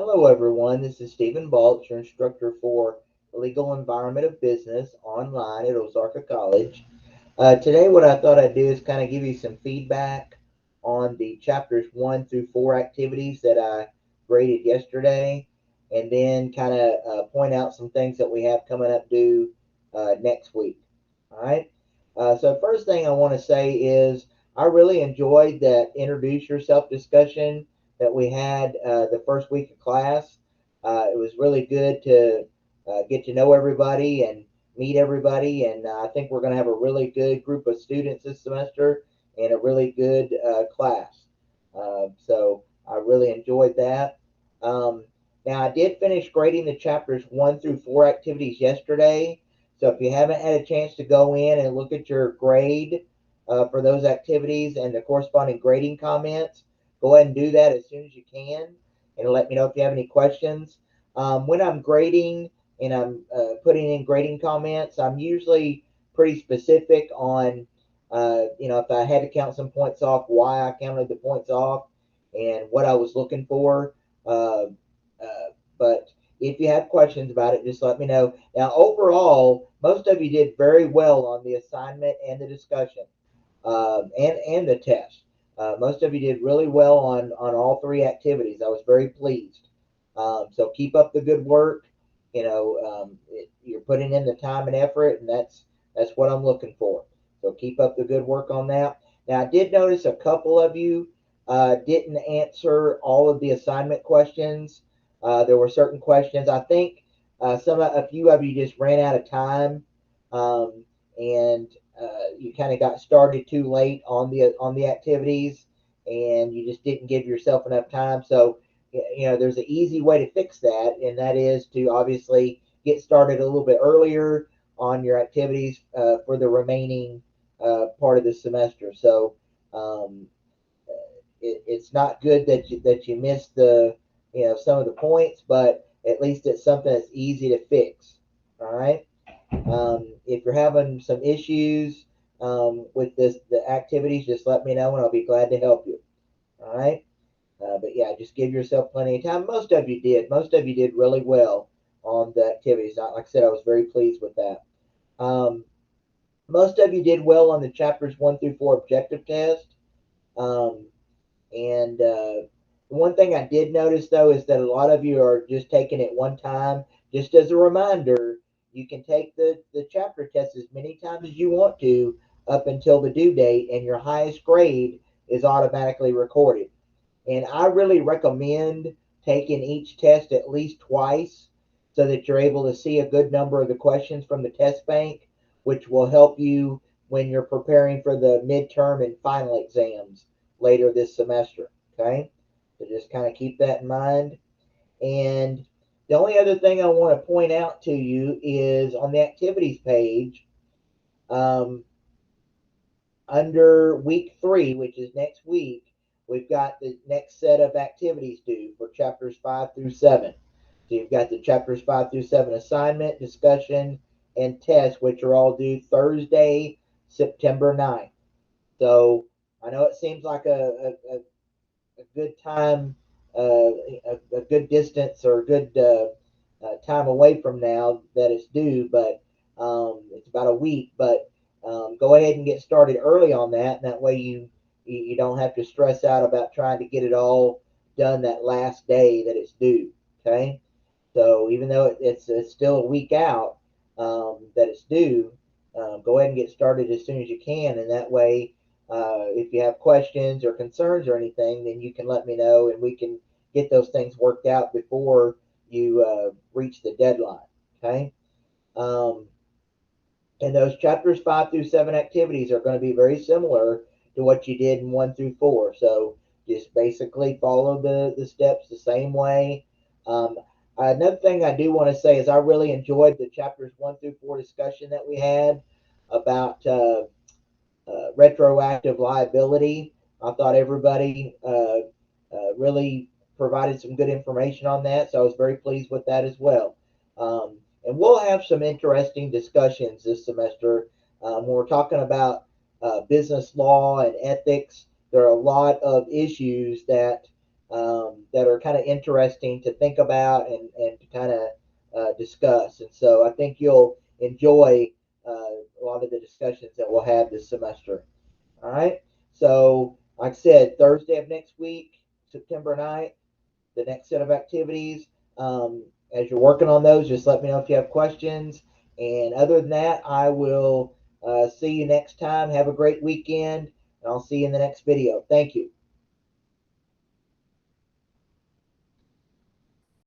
Hello, everyone. This is Stephen Balch, your instructor for the Legal Environment of Business online at Ozarka College. Today, what I thought I'd do is kind of give you some feedback on the chapters 1 through 4 activities that I graded yesterday, and then kind of point out some things that we have coming up due next week. All right. So, first thing I want to say is I really enjoyed that introduce yourself discussion that we had the first week of class. It was really good to get to know everybody and meet everybody, and I think we're going to have a really good group of students this semester and a really good class. So I really enjoyed that. Um, Now, I did finish grading the chapters 1 through 4 activities yesterday. So if you haven't had a chance to go in and look at your grade for those activities and the corresponding grading comments, go ahead and do that as soon as you can and let me know if you have any questions. When I'm grading and I'm putting in grading comments, I'm usually pretty specific on, if I had to count some points off, why I counted the points off and what I was looking for. Uh, but if you have questions about it, just let me know. Now, overall, most of you did very well on the assignment and the discussion, and the test. Most of you did really well on all 3 activities. I was very pleased. So keep up the good work. You're putting in the time and effort, and that's what I'm looking for. So keep up the good work on that. Now, I did notice a couple of you didn't answer all of the assignment questions. There were certain questions. I think a few of you just ran out of time, and you kind of got started too late on the activities, and you just didn't give yourself enough time. So there's an easy way to fix that, and that is to obviously get started a little bit earlier on your activities for the remaining part of the semester. So um, it's not good that you missed some of the points, but at least it's something that's easy to fix. All right. If you're having some issues with the activities, just let me know and I'll be glad to help you. All right. But yeah, just give yourself plenty of time. Most of you did. Most of you did really well on the activities. Like I said, I was very pleased with that. Um, Most of you did well on the chapters 1 through 4 objective test. Um, and one thing I did notice though is that a lot of you are just taking it one time. Just as a reminder, you can take the chapter test as many times as you want to up until the due date, and your highest grade is automatically recorded. And I really recommend taking each test at least twice so that you're able to see a good number of the questions from the test bank, which will help you when you're preparing for the midterm and final exams later this semester. Okay? So just kind of keep that in mind. And the only other thing I want to point out to you is on the activities page, um, under week 3, which is next week, we've got the next set of activities due for chapters 5 through 7. So you've got the chapters 5 through 7 assignment, discussion, and test, which are all due Thursday, September 9th. So I know it seems like a good time, a good distance or a good time away from now that it's due, but it's about a week. But go ahead and get started early on that, and that way you don't have to stress out about trying to get it all done that last day that it's due. Okay, so even though it's still a week out that it's due, go ahead and get started as soon as you can, and that way if you have questions or concerns or anything, then you can let me know and we can get those things worked out before you reach the deadline. Okay. Um, and those chapters 5 through 7 activities are going to be very similar to what you did in 1 through 4. So just basically follow the steps the same way. Um, Another thing I do want to say is I really enjoyed the chapters 1 through 4 discussion that we had about retroactive liability. I thought everybody really provided some good information on that, so I was very pleased with that as well. And we'll have some interesting discussions this semester when we're talking about business law and ethics. There are a lot of issues that that are kind of interesting to think about and to kind of discuss. And so I think you'll enjoy a lot of the discussions that we'll have this semester. All right. So, like I said, Thursday of next week, September 9th, the next set of activities. As you're working on those, just let me know if you have questions. And other than that, I will see you next time. Have a great weekend, and I'll see you in the next video. Thank you.